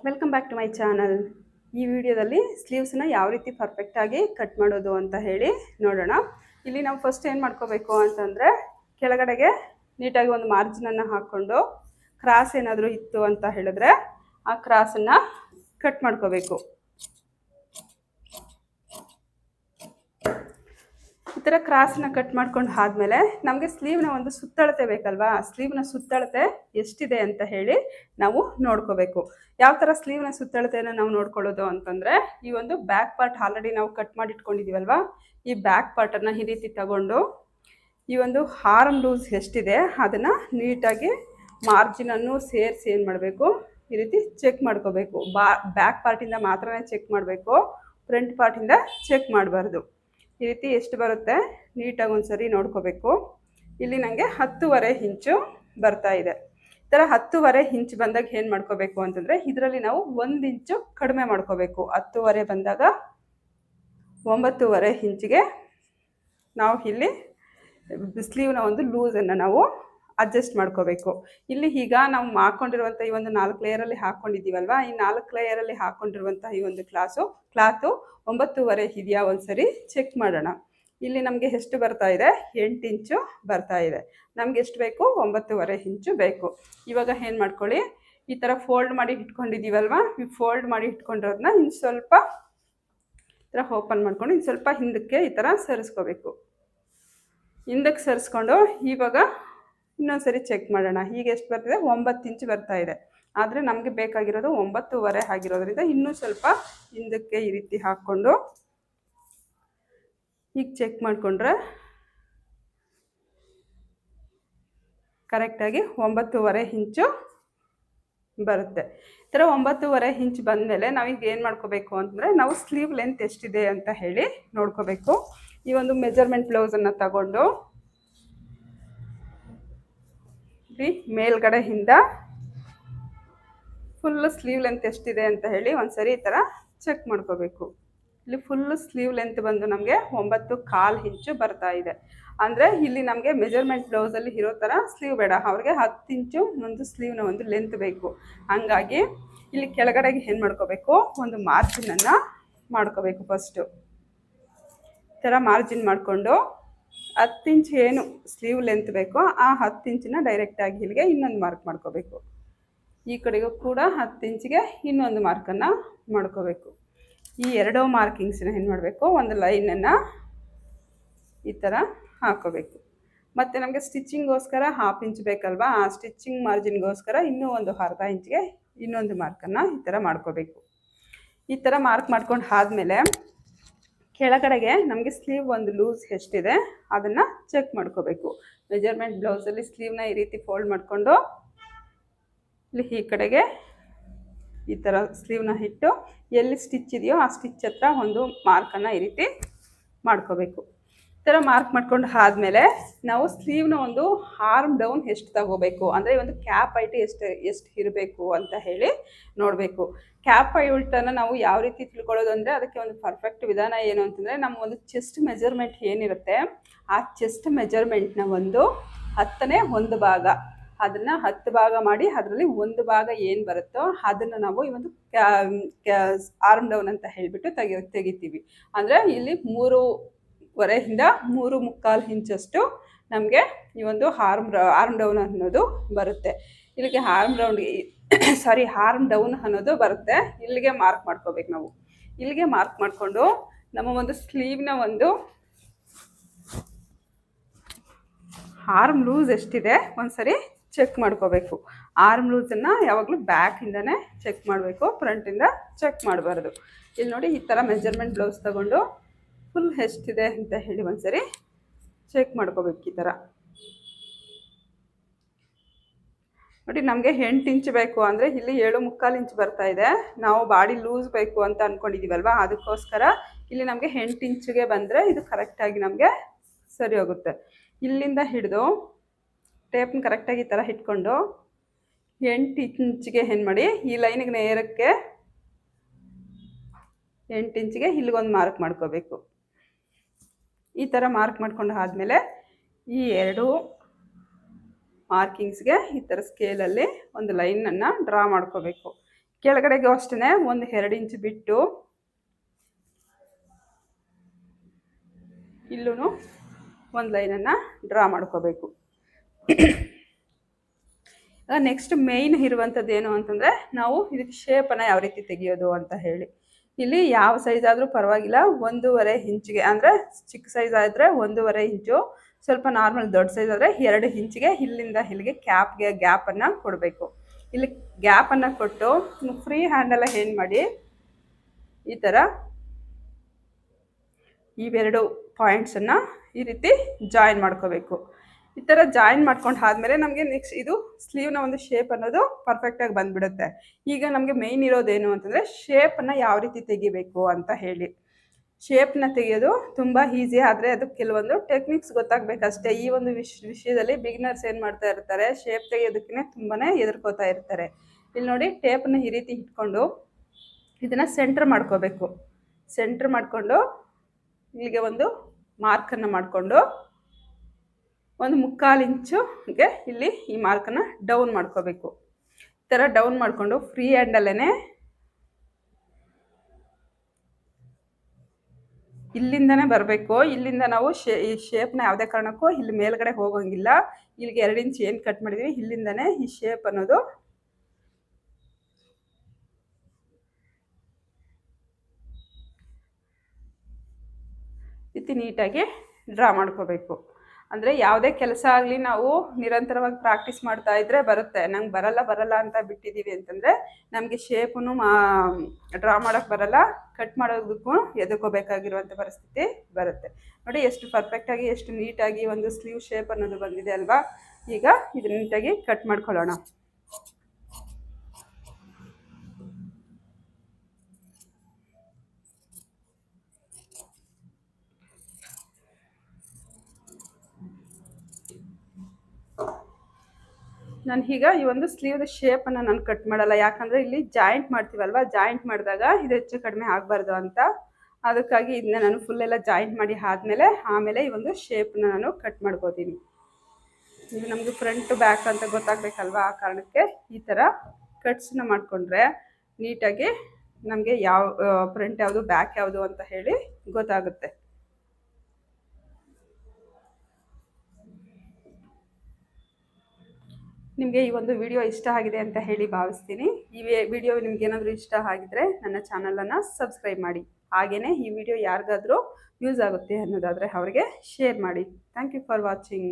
Welcome back to my channel. ಈ ವಿಡಿಯೋದಲ್ಲಿ ಸ್ಲೀವ್ಸ್ನ ಯಾವ ರೀತಿ ಪರ್ಫೆಕ್ಟಾಗಿ ಕಟ್ ಮಾಡೋದು ಅಂತ ಹೇಳಿ ನೋಡೋಣ. ಇಲ್ಲಿ ನಾವು ಫಸ್ಟ್ ಏನು ಮಾಡ್ಕೋಬೇಕು ಅಂತಂದರೆ, ಕೆಳಗಡೆಗೆ ನೀಟಾಗಿ ಒಂದು ಮಾರ್ಜಿನನ್ನು ಹಾಕ್ಕೊಂಡು ಕ್ರಾಸ್ ಏನಾದರೂ ಇತ್ತು ಅಂತ ಹೇಳಿದ್ರೆ ಆ ಕ್ರಾಸನ್ನು ಕಟ್ ಮಾಡ್ಕೋಬೇಕು. ಈ ಥರ ಕ್ರಾಸನ್ನ ಕಟ್ ಮಾಡ್ಕೊಂಡು ಆದಮೇಲೆ ನಮಗೆ ಸ್ಲೀವ್ನ ಒಂದು ಸುತ್ತಳತೆ ಬೇಕಲ್ವಾ, ಸ್ಲೀವ್ನ ಸುತ್ತಳತೆ ಎಷ್ಟಿದೆ ಅಂತ ಹೇಳಿ ನಾವು ನೋಡ್ಕೋಬೇಕು. ಯಾವ ಥರ ಸ್ಲೀವ್ನ ಸುತ್ತಳತೆಯನ್ನು ನಾವು ನೋಡ್ಕೊಳ್ಳೋದು ಅಂತಂದರೆ, ಈ ಒಂದು ಬ್ಯಾಕ್ ಪಾರ್ಟ್ ಆಲ್ರೆಡಿ ನಾವು ಕಟ್ ಮಾಡಿ ಇಟ್ಕೊಂಡಿದ್ದೀವಲ್ವಾ, ಈ ಬ್ಯಾಕ್ ಪಾರ್ಟನ್ನು ಈ ರೀತಿ ತಗೊಂಡು ಈ ಒಂದು ಆರ್ಮ್ ಲೂಸ್ ಎಷ್ಟಿದೆ ಅದನ್ನು ನೀಟಾಗಿ ಮಾರ್ಜಿನನ್ನು ಸೇರಿಸಿ ಏನು ಮಾಡಬೇಕು, ಈ ರೀತಿ ಚೆಕ್ ಮಾಡ್ಕೋಬೇಕು. ಬ್ಯಾಕ್ ಪಾರ್ಟಿಂದ ಮಾತ್ರನೇ ಚೆಕ್ ಮಾಡಬೇಕು, ಫ್ರಂಟ್ ಪಾರ್ಟಿಂದ ಚೆಕ್ ಮಾಡಬಾರ್ದು. ಈ ರೀತಿ ಎಷ್ಟು ಬರುತ್ತೆ ನೀಟಾಗಿ ಒಂದ್ಸರಿ ನೋಡ್ಕೋಬೇಕು. ಇಲ್ಲಿ ನನಗೆ 10.5 ಇಂಚು ಬರ್ತಾ ಇದೆ. ಈ ಥರ 10.5 ಇಂಚು ಬಂದಾಗ ಏನು ಮಾಡ್ಕೋಬೇಕು ಅಂತಂದರೆ, ಇದರಲ್ಲಿ ನಾವು 1 ಇಂಚು ಕಡಿಮೆ ಮಾಡ್ಕೋಬೇಕು. 10.5 ಬಂದಾಗ 9.5 ಇಂಚಿಗೆ ನಾವು ಇಲ್ಲಿ ಸ್ಲೀವ್ನ ಒಂದು ಲೂಸನ್ನು ನಾವು ಅಡ್ಜಸ್ಟ್ ಮಾಡ್ಕೋಬೇಕು. ಇಲ್ಲಿ ಈಗ ನಾವು ಹಾಕ್ಕೊಂಡಿರುವಂಥ ಈ ಒಂದು 4 ಲೇಯರಲ್ಲಿ ಹಾಕ್ಕೊಂಡಿದ್ದೀವಲ್ವ, ಈ 4 ಲೇಯರಲ್ಲಿ ಹಾಕ್ಕೊಂಡಿರುವಂಥ ಈ ಒಂದು ಕ್ಲಾತು 9.5 ಇದೆಯಾ ಒಂದ್ಸರಿ ಚೆಕ್ ಮಾಡೋಣ. ಇಲ್ಲಿ ನಮಗೆ ಎಷ್ಟು ಬರ್ತಾ ಇದೆ, 8 ಇಂಚು ಬರ್ತಾ ಇದೆ. ನಮ್ಗೆ ಎಷ್ಟು ಬೇಕು, 9.5 ಇಂಚು ಬೇಕು. ಇವಾಗ ಏನು ಮಾಡ್ಕೊಳ್ಳಿ, ಈ ಥರ ಫೋಲ್ಡ್ ಮಾಡಿ ಇಟ್ಕೊಂಡಿದ್ದೀವಲ್ವ, ಈ ಫೋಲ್ಡ್ ಮಾಡಿ ಇಟ್ಕೊಂಡಿರೋದನ್ನ ಇನ್ನು ಸ್ವಲ್ಪ ಈ ಥರ ಓಪನ್ ಮಾಡ್ಕೊಂಡು ಇನ್ನು ಸ್ವಲ್ಪ ಹಿಂದಕ್ಕೆ ಈ ಥರ ಸರಿಸ್ಕೋಬೇಕು. ಹಿಂದಕ್ಕೆ ಸರಿಸ್ಕೊಂಡು ಇವಾಗ ಇನ್ನೊಂದ್ಸರಿ ಚೆಕ್ ಮಾಡೋಣ. ಈಗ ಎಷ್ಟು ಬರ್ತಿದೆ, 9 ಇಂಚು ಬರ್ತಾ ಇದೆ. ಆದರೆ ನಮಗೆ ಬೇಕಾಗಿರೋದು 9.5 ಆಗಿರೋದ್ರಿಂದ ಇನ್ನೂ ಸ್ವಲ್ಪ ಹಿಂದಕ್ಕೆ ಈ ರೀತಿ ಹಾಕ್ಕೊಂಡು ಈಗ ಚೆಕ್ ಮಾಡಿಕೊಂಡ್ರೆ ಕರೆಕ್ಟಾಗಿ 9.5 ಇಂಚು ಬರುತ್ತೆ. ಈ ಥರ 9.5 ಇಂಚು ಬಂದಮೇಲೆ ನಾವೀಗ ಏನು ಮಾಡ್ಕೋಬೇಕು ಅಂತಂದರೆ, ನಾವು ಸ್ಲೀವ್ ಲೆಂತ್ ಎಷ್ಟಿದೆ ಅಂತ ಹೇಳಿ ನೋಡ್ಕೋಬೇಕು. ಈ ಒಂದು ಮೆಜರ್ಮೆಂಟ್ ಬ್ಲೌಸನ್ನು ತಗೊಂಡು ಮೇಲ್ಗಡೆಯಿಂದ ಫುಲ್ಲು ಸ್ಲೀವ್ ಲೆಂತ್ ಎಷ್ಟಿದೆ ಅಂತ ಹೇಳಿ ಒಂದ್ಸರಿ ಈ ಥರ ಚೆಕ್ ಮಾಡ್ಕೋಬೇಕು. ಇಲ್ಲಿ ಫುಲ್ಲು ಸ್ಲೀವ್ ಲೆಂತ್ ಬಂದು ನಮಗೆ 9.25 ಇಂಚು ಬರ್ತಾ ಇದೆ. ಅಂದರೆ ಇಲ್ಲಿ ನಮಗೆ ಮೆಜರ್ಮೆಂಟ್ ಬ್ಲೌಸಲ್ಲಿ ಇರೋ ಥರ ಸ್ಲೀವ್ ಬೇಡ, ಅವ್ರಿಗೆ 10 ಇಂಚು ಒಂದು ಸ್ಲೀವ್ನ ಒಂದು ಲೆಂತ್ ಬೇಕು. ಹಂಗಾಗಿ ಇಲ್ಲಿ ಕೆಳಗಡೆಗೆ ಏನು ಮಾಡ್ಕೋಬೇಕು, ಒಂದು ಮಾರ್ಜಿನನ್ನು ಮಾಡ್ಕೋಬೇಕು. ಫಸ್ಟು ಈ ಥರ ಮಾರ್ಜಿನ್ ಮಾಡಿಕೊಂಡು 10 ಇಂಚು ಏನು ಸ್ಲೀವ್ ಲೆಂತ್ ಬೇಕೋ ಆ 10 ಇಂಚನ್ನ ಡೈರೆಕ್ಟಾಗಿ ಇಲ್ಲಿಗೆ ಇನ್ನೊಂದು ಮಾರ್ಕ್ ಮಾಡ್ಕೋಬೇಕು. ಈ ಕಡೆಗೂ ಕೂಡ 10 ಇಂಚಿಗೆ ಇನ್ನೊಂದು ಮಾರ್ಕನ್ನು ಮಾಡ್ಕೋಬೇಕು. ಈ ಎರಡೂ ಮಾರ್ಕಿಂಗ್ಸನ್ನ ಏನು ಮಾಡಬೇಕು, ಒಂದು ಲೈನನ್ನು ಈ ಥರ ಹಾಕೋಬೇಕು. ಮತ್ತು ನಮಗೆ ಸ್ಟಿಚ್ಚಿಂಗೋಸ್ಕರ 1/2 ಇಂಚ್ ಬೇಕಲ್ವಾ, ಆ ಸ್ಟಿಚ್ಚಿಂಗ್ ಮಾರ್ಜಿನ್ಗೋಸ್ಕರ ಇನ್ನೂ ಒಂದು 1/2 ಇಂಚಿಗೆ ಇನ್ನೊಂದು ಮಾರ್ಕನ್ನು ಈ ಥರ ಮಾಡ್ಕೋಬೇಕು. ಈ ಥರ ಮಾರ್ಕ್ ಮಾಡ್ಕೊಂಡು ಆದಮೇಲೆ ಕೆಳಗಡೆಗೆ ನಮಗೆ ಸ್ಲೀವ್ ಒಂದು ಲೂಸ್ ಎಷ್ಟಿದೆ ಅದನ್ನು ಚೆಕ್ ಮಾಡ್ಕೋಬೇಕು. ಮೆಜರ್ಮೆಂಟ್ ಬ್ಲೌಸಲ್ಲಿ ಸ್ಲೀವ್ನ ಈ ರೀತಿ ಫೋಲ್ಡ್ ಮಾಡಿಕೊಂಡು ಇಲ್ಲಿ ಈ ಕಡೆಗೆ ಈ ಥರ ಸ್ಲೀವ್ನ ಇಟ್ಟು ಎಲ್ಲಿ ಸ್ಟಿಚ್ ಇದೆಯೋ ಆ ಸ್ಟಿಚ್ ಹತ್ರ ಒಂದು ಮಾರ್ಕನ್ನು ಈ ರೀತಿ ಮಾಡ್ಕೋಬೇಕು. ಈ ಥರ ಮಾರ್ಕ್ ಮಾಡ್ಕೊಂಡು ಆದಮೇಲೆ ನಾವು ಸ್ಲೀವ್ನ ಒಂದು ಆರ್ಮ್ ಡೌನ್ ಎಷ್ಟು ತಗೋಬೇಕು, ಅಂದರೆ ಒಂದು ಕ್ಯಾಪ್ ಹೈಟ್ ಎಷ್ಟು ಇರಬೇಕು ಅಂತ ಹೇಳಿ ನೋಡಬೇಕು. ಕ್ಯಾಪ್ ಹೈಟನ್ನು ನಾವು ಯಾವ ರೀತಿ ತಿಳ್ಕೊಳ್ಳೋದು ಅಂದರೆ, ಅದಕ್ಕೆ ಒಂದು ಪರ್ಫೆಕ್ಟ್ ವಿಧಾನ ಏನು ಅಂತಂದರೆ, ನಮ್ಮ ಒಂದು ಚೆಸ್ಟ್ ಮೆಜರ್ಮೆಂಟ್ ಏನಿರುತ್ತೆ ಆ ಚೆಸ್ಟ್ ಮೆಜರ್ಮೆಂಟ್ನ ಒಂದು 10ನೇ 1 ಭಾಗ, ಅದನ್ನು 10 ಭಾಗ ಮಾಡಿ ಅದರಲ್ಲಿ 1 ಭಾಗ ಏನು ಬರುತ್ತೋ ಅದನ್ನು ನಾವು ಈ ಒಂದು ಆರ್ಮ್ ಡೌನ್ ಅಂತ ಹೇಳಿಬಿಟ್ಟು ತೆಗಿತೀವಿ. ಅಂದರೆ ಇಲ್ಲಿ 3.5 3.25 ಇಂಚಷ್ಟು ನಮಗೆ ಈ ಒಂದು ಆರ್ಮ್ ಡೌನ್ ಅನ್ನೋದು ಬರುತ್ತೆ. ಇಲ್ಲಿಗೆ ಆರ್ಮ್ ಡೌನ್ ಅನ್ನೋದು ಬರುತ್ತೆ. ಇಲ್ಲಿಗೆ ಮಾರ್ಕ್ ಮಾಡ್ಕೋಬೇಕು ನಾವು. ಇಲ್ಲಿಗೆ ಮಾರ್ಕ್ ಮಾಡಿಕೊಂಡು ನಮ್ಮ ಒಂದು ಸ್ಲೀವ್ನ ಒಂದು ಆರ್ಮ್ ಲೂಸ್ ಎಷ್ಟಿದೆ ಒಂದ್ಸರಿ ಚೆಕ್ ಮಾಡ್ಕೋಬೇಕು. ಆರ್ಮ್ ಲೂಸನ್ನು ಯಾವಾಗಲೂ ಬ್ಯಾಕಿಂದನೇ ಚೆಕ್ ಮಾಡಬೇಕು, ಫ್ರಂಟಿಂದ ಚೆಕ್ ಮಾಡಬಾರ್ದು. ಇಲ್ಲಿ ನೋಡಿ, ಈ ಥರ ಮೆಜರ್ಮೆಂಟ್ ಬ್ಲೌಸ್ ತಗೊಂಡು ಫುಲ್ ಎಷ್ಟಿದೆ ಅಂತ ಹೇಳಿ ಒಂದ್ಸರಿ ಚೆಕ್ ಮಾಡ್ಕೋಬೇಕು. ಈ ಥರ ನೋಡಿ, ನಮಗೆ 8 ಇಂಚು ಬೇಕು ಅಂದರೆ ಇಲ್ಲಿ 7.25 ಇಂಚು ಬರ್ತಾ ಇದೆ. ನಾವು ಬಾಡಿ ಲೂಸ್ ಬೇಕು ಅಂತ ಅಂದ್ಕೊಂಡಿದ್ದೀವಲ್ವ, ಅದಕ್ಕೋಸ್ಕರ ಇಲ್ಲಿ ನಮಗೆ 8 ಇಂಚಿಗೆ ಬಂದರೆ ಇದು ಕರೆಕ್ಟಾಗಿ ನಮಗೆ ಸರಿ ಹೋಗುತ್ತೆ. ಇಲ್ಲಿಂದ ಹಿಡಿದು ಟೇಪ್ನ ಕರೆಕ್ಟಾಗಿ ಈ ಥರ ಇಟ್ಕೊಂಡು 8 ಇಂಚಿಗೆ ಏನು ಮಾಡಿ, ಈ ಲೈನಿಗೆ ನೇರಕ್ಕೆ 8 ಇಂಚಿಗೆ ಇಲ್ಲಿಗೊಂದು ಮಾರ್ಕ್ ಮಾಡ್ಕೋಬೇಕು. ಈ ಥರ ಮಾರ್ಕ್ ಮಾಡ್ಕೊಂಡು ಆದಮೇಲೆ ಈ 2 ಮಾರ್ಕಿಂಗ್ಸ್ಗೆ ಈ ಥರ ಸ್ಕೇಲಲ್ಲಿ ಒಂದು ಲೈನನ್ನು ಡ್ರಾ ಮಾಡ್ಕೋಬೇಕು. ಕೆಳಗಡೆಗೂ ಅಷ್ಟೇ ಒಂದು 2 ಇಂಚ್ ಬಿಟ್ಟು ಇಲ್ಲೂ ಒಂದು ಲೈನನ್ನು ಡ್ರಾ ಮಾಡ್ಕೋಬೇಕು. ನೆಕ್ಸ್ಟ್ ಮೇಯ್ನ್ ಇರುವಂಥದ್ದು ಏನು ಅಂತಂದರೆ ನಾವು ಇದಕ್ಕೆ ಶೇಪನ್ನು ಯಾವ ರೀತಿ ತೆಗೆಯೋದು ಅಂತ ಹೇಳಿ. ಇಲ್ಲಿ ಯಾವ ಸೈಜ್ ಆದರೂ ಪರವಾಗಿಲ್ಲ 1.5 ಇಂಚಿಗೆ, ಅಂದರೆ ಚಿಕ್ಕ ಸೈಜ್ ಆದರೆ 1.5 ಇಂಚು, ಸ್ವಲ್ಪ ನಾರ್ಮಲ್ ದೊಡ್ಡ ಸೈಜ್ ಆದರೆ 2 ಇಂಚಿಗೆ ಇಲ್ಲಿಂದ ಇಲ್ಲಿಗೆ ಗ್ಯಾಪನ್ನು ಕೊಡಬೇಕು. ಇಲ್ಲಿ ಗ್ಯಾಪನ್ನು ಕೊಟ್ಟು ಫ್ರೀ ಹ್ಯಾಂಡೆಲ್ಲ ಏನು ಮಾಡಿ ಈ ಥರ ಇವೆರಡು ಪಾಯಿಂಟ್ಸನ್ನು ಈ ರೀತಿ ಜಾಯಿನ್ ಮಾಡ್ಕೋಬೇಕು. ಈ ಥರ ಜಾಯಿನ್ ಮಾಡ್ಕೊಂಡು ಆದಮೇಲೆ ನಮಗೆ ನೆಕ್ಸ್ಟ್ ಇದು ಸ್ಲೀವ್ನ ಒಂದು ಶೇಪ್ ಅನ್ನೋದು ಪರ್ಫೆಕ್ಟಾಗಿ ಬಂದುಬಿಡುತ್ತೆ. ಈಗ ನಮಗೆ ಮೇಯ್ನ್ ಇರೋದೇನು ಅಂತಂದರೆ ಶೇಪನ್ನು ಯಾವ ರೀತಿ ತೆಗಿಬೇಕು ಅಂತ ಹೇಳಿ. ಶೇಪ್ನ ತೆಗೆಯೋದು ತುಂಬ ಈಸಿ, ಆದರೆ ಅದಕ್ಕೆ ಕೆಲವೊಂದು ಟೆಕ್ನಿಕ್ಸ್ ಗೊತ್ತಾಗಬೇಕಷ್ಟೇ. ಈ ಒಂದು ವಿಷಯದಲ್ಲಿ ಬಿಗಿನರ್ಸ್ ಏನು ಮಾಡ್ತಾ ಇರ್ತಾರೆ, ಶೇಪ್ ತೆಗೆಯೋದಕ್ಕೇ ತುಂಬಾ ಹೆದರ್ಕೋತಾ ಇರ್ತಾರೆ. ಇಲ್ಲಿ ನೋಡಿ, ಟೇಪನ್ನು ಈ ರೀತಿ ಇಟ್ಕೊಂಡು ಇದನ್ನು ಸೆಂಟ್ರ್ ಮಾಡ್ಕೋಬೇಕು. ಸೆಂಟ್ರ್ ಮಾಡಿಕೊಂಡು ಇಲ್ಲಿಗೆ ಒಂದು ಮಾರ್ಕನ್ನು ಮಾಡಿಕೊಂಡು 1/4 ಇಂಚುಗೆ ಇಲ್ಲಿ ಈ ಮಾರ್ಕನ್ನು ಡೌನ್ ಮಾಡ್ಕೋಬೇಕು. ಈ ಥರ ಡೌನ್ ಮಾಡಿಕೊಂಡು ಫ್ರೀ ಹ್ಯಾಂಡಲ್ಲೇ ಇಲ್ಲಿಂದನೇ ಬರಬೇಕು. ಇಲ್ಲಿಂದ ನಾವು ಈ ಶೇಪ್ನ ಯಾವುದೇ ಕಾರಣಕ್ಕೂ ಇಲ್ಲಿ ಮೇಲ್ಗಡೆ ಹೋಗೋಂಗಿಲ್ಲ. ಇಲ್ಲಿಗೆ 2 ಇಂಚ್ ಏನು ಕಟ್ ಮಾಡಿದ್ದೀವಿ ಇಲ್ಲಿಂದನೇ ಈ ಶೇಪ್ ಅನ್ನೋದು ರೀತಿ ನೀಟಾಗಿ ಡ್ರಾ ಮಾಡ್ಕೋಬೇಕು. ಅಂದರೆ ಯಾವುದೇ ಕೆಲಸ ಆಗಲಿ ನಾವು ನಿರಂತರವಾಗಿ ಪ್ರಾಕ್ಟೀಸ್ ಮಾಡ್ತಾ ಇದ್ದರೆ ಬರುತ್ತೆ. ನಂಗೆ ಬರಲ್ಲ ಅಂತ ಬಿಟ್ಟಿದ್ದೀವಿ ಅಂತಂದರೆ ನಮಗೆ ಶೇಪನ್ನು ಡ್ರಾ ಮಾಡೋಕ್ಕೆ ಬರಲ್ಲ, ಕಟ್ ಮಾಡೋದಕ್ಕೂ ಎದುರ್ಕೋಬೇಕಾಗಿರುವಂಥ ಪರಿಸ್ಥಿತಿ ಬರುತ್ತೆ. ನೋಡಿ ಎಷ್ಟು ಪರ್ಫೆಕ್ಟಾಗಿ, ಎಷ್ಟು ನೀಟಾಗಿ ಒಂದು ಸ್ಲೀವ್ ಶೇಪ್ ಅನ್ನೋದು ಬಂದಿದೆ ಅಲ್ವಾ. ಈಗ ಇದು ನೀಟಾಗಿ ಕಟ್ ಮಾಡ್ಕೊಳ್ಳೋಣ. ನಾನು ಈಗ ಈ ಒಂದು ಸ್ಲೀವ್ದ ಶೇಪನ್ನು ನಾನು ಕಟ್ ಮಾಡಲ್ಲ, ಯಾಕಂದರೆ ಇಲ್ಲಿ ಜಾಯಿಂಟ್ ಮಾಡ್ತೀವಲ್ವ, ಜಾಯಿಂಟ್ ಮಾಡಿದಾಗ ಇದು ಹೆಚ್ಚು ಕಡಿಮೆ ಆಗಬಾರ್ದು ಅಂತ. ಅದಕ್ಕಾಗಿ ಇದನ್ನ ನಾನು ಫುಲ್ಲೆಲ್ಲ ಜಾಯಿಂಟ್ ಮಾಡಿ ಆಮೇಲೆ ಈ ಒಂದು ಶೇಪನ್ನ ನಾನು ಕಟ್ ಮಾಡ್ಕೋತೀನಿ. ಇದು ನಮಗೆ ಫ್ರಂಟ್ ಬ್ಯಾಕ್ ಅಂತ ಗೊತ್ತಾಗಬೇಕಲ್ವ, ಆ ಕಾರಣಕ್ಕೆ ಈ ಥರ ಕಟ್ಸನ್ನ ಮಾಡಿಕೊಂಡ್ರೆ ನೀಟಾಗಿ ನಮಗೆ ಯಾವ ಫ್ರಂಟ್ ಯಾವುದು ಬ್ಯಾಕ್ ಯಾವುದು ಅಂತ ಹೇಳಿ ಗೊತ್ತಾಗುತ್ತೆ. ನಿಮಗೆ ಈ ಒಂದು ವಿಡಿಯೋ ಇಷ್ಟ ಆಗಿದೆ ಅಂತ ಹೇಳಿ ಭಾವಿಸ್ತೀನಿ. ಈ ವಿಡಿಯೋ ನಿಮ್ಗೇನಾದರೂ ಇಷ್ಟ ಆಗಿದ್ರೆ ನನ್ನ ಚಾನಲನ್ನು ಸಬ್ಸ್ಕ್ರೈಬ್ ಮಾಡಿ. ಹಾಗೆಯೇ ಈ ವಿಡಿಯೋ ಯಾರಿಗಾದರೂ ಯೂಸ್ ಆಗುತ್ತೆ ಅನ್ನೋದಾದರೆ ಅವರಿಗೆ ಶೇರ್ ಮಾಡಿ. Thank you for watching.